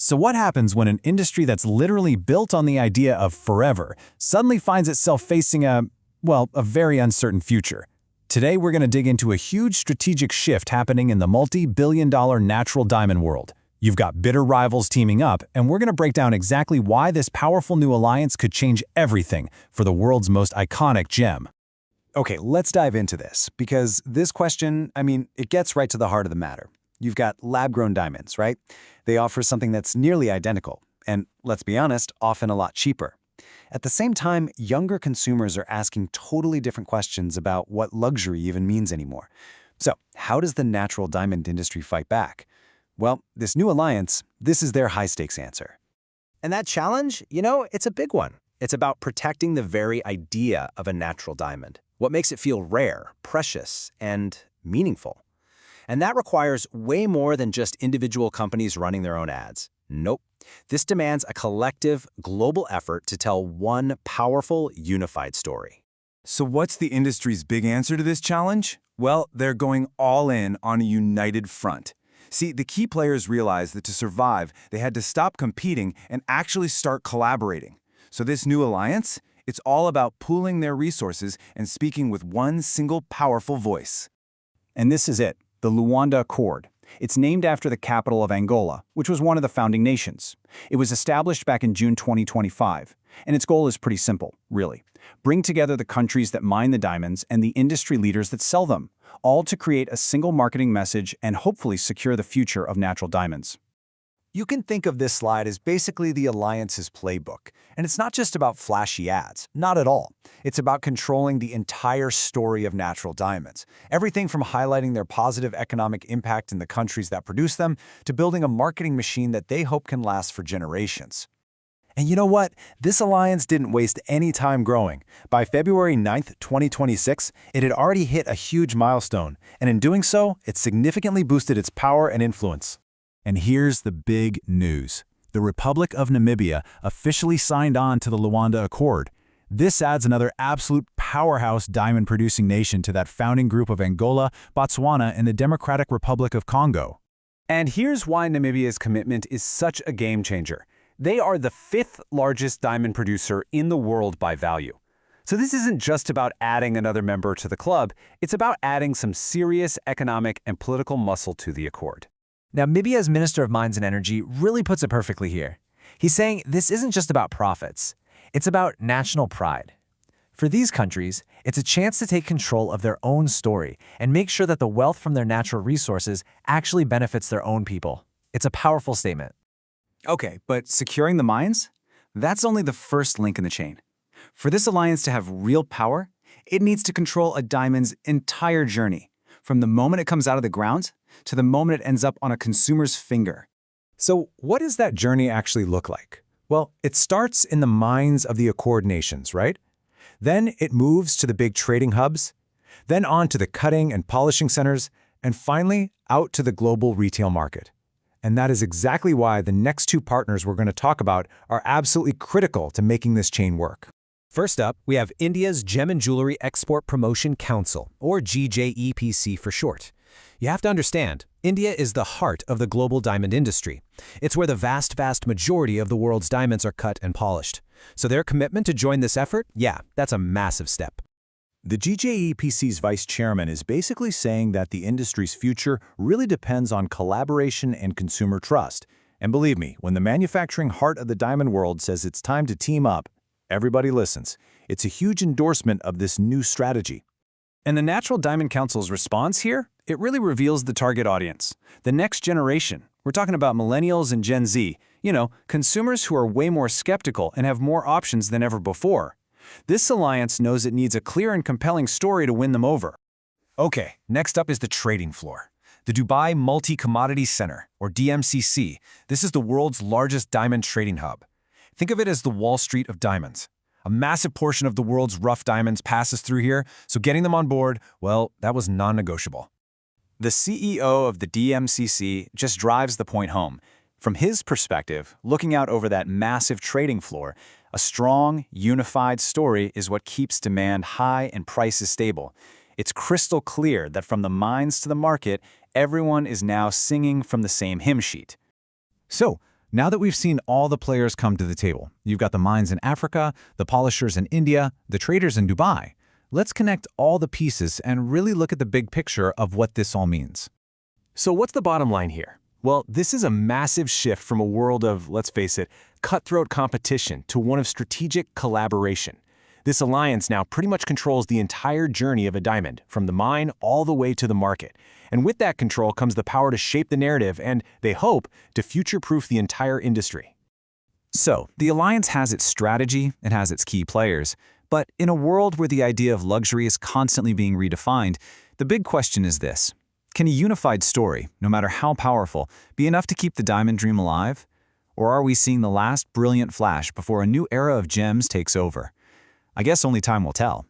So what happens when an industry that's literally built on the idea of forever suddenly finds itself facing a very uncertain future? Today we're going to dig into a huge strategic shift happening in the multi-billion-dollar natural diamond world. You've got bitter rivals teaming up, and we're going to break down exactly why this powerful new alliance could change everything for the world's most iconic gem. Okay, let's dive into this, because this question, it gets right to the heart of the matter. You've got lab-grown diamonds, right? They offer something that's nearly identical, and let's be honest, often a lot cheaper. At the same time, younger consumers are asking totally different questions about what luxury even means anymore. So, how does the natural diamond industry fight back? Well, this new alliance, this is their high-stakes answer. And that challenge, it's a big one. It's about protecting the very idea of a natural diamond, what makes it feel rare, precious, and meaningful. And that requires way more than just individual companies running their own ads. Nope. This demands a collective, global effort to tell one powerful, unified story. So what's the industry's big answer to this challenge? Well, they're going all in on a united front. See, the key players realized that to survive, they had to stop competing and actually start collaborating. So this new alliance, it's all about pooling their resources and speaking with one single powerful voice. And this is it, the Luanda Accord. It's named after the capital of Angola, which was one of the founding nations. It was established back in June 2025, and its goal is pretty simple, really. Bring together the countries that mine the diamonds and the industry leaders that sell them, all to create a single marketing message and hopefully secure the future of natural diamonds. You can think of this slide as basically the alliance's playbook. And it's not just about flashy ads, not at all. It's about controlling the entire story of natural diamonds. Everything from highlighting their positive economic impact in the countries that produce them to building a marketing machine that they hope can last for generations. And you know what? This alliance didn't waste any time growing. By February 9th, 2026, it had already hit a huge milestone. And in doing so, it significantly boosted its power and influence. And here's the big news. The Republic of Namibia officially signed on to the Luanda Accord. This adds another absolute powerhouse diamond-producing nation to that founding group of Angola, Botswana, and the Democratic Republic of Congo. And here's why Namibia's commitment is such a game-changer. They are the 5th largest diamond producer in the world by value. So this isn't just about adding another member to the club, it's about adding some serious economic and political muscle to the accord. Now, Namibia's Minister of Mines and Energy really puts it perfectly here. He's saying this isn't just about profits, it's about national pride. For these countries, it's a chance to take control of their own story and make sure that the wealth from their natural resources actually benefits their own people. It's a powerful statement. Okay, but securing the mines? That's only the first link in the chain. For this alliance to have real power, it needs to control a diamond's entire journey, from the moment it comes out of the ground to the moment it ends up on a consumer's finger. So what does that journey actually look like? Well, it starts in the mines of the Accord nations, right? Then it moves to the big trading hubs, then on to the cutting and polishing centers, and finally out to the global retail market. And that is exactly why the next two partners we're going to talk about are absolutely critical to making this chain work. First up, we have India's Gem and Jewelry Export Promotion Council, or GJEPC for short. You have to understand, India is the heart of the global diamond industry. It's where the vast majority of the world's diamonds are cut and polished. So their commitment to join this effort, yeah, that's a massive step. The GJEPC's vice chairman is basically saying that the industry's future really depends on collaboration and consumer trust. And believe me, when the manufacturing heart of the diamond world says it's time to team up, everybody listens. It's a huge endorsement of this new strategy. And the Natural Diamond Council's response here? It really reveals the target audience, the next generation. We're talking about millennials and Gen Z, consumers who are way more skeptical and have more options than ever before. This alliance knows it needs a clear and compelling story to win them over. Okay, next up is the trading floor. The Dubai Multi-Commodities Center, or DMCC. This is the world's largest diamond trading hub. Think of it as the Wall Street of diamonds. A massive portion of the world's rough diamonds passes through here, so getting them on board, well, that was non-negotiable. The CEO of the DMCC just drives the point home. From his perspective, looking out over that massive trading floor, a strong, unified story is what keeps demand high and prices stable. It's crystal clear that from the mines to the market, everyone is now singing from the same hymn sheet. So, Now that we've seen all the players come to the table, you've got the mines in Africa, the polishers in India, the traders in Dubai. Let's connect all the pieces and really look at the big picture of what this all means. So what's the bottom line here? Well, this is a massive shift from a world of, let's face it, cutthroat competition to one of strategic collaboration. This alliance now pretty much controls the entire journey of a diamond, from the mine all the way to the market. And with that control comes the power to shape the narrative and, they hope, to future-proof the entire industry. So, the alliance has its strategy, it has its key players, but in a world where the idea of luxury is constantly being redefined, the big question is this. Can a unified story, no matter how powerful, be enough to keep the diamond dream alive? Or are we seeing the last brilliant flash before a new era of gems takes over? I guess only time will tell.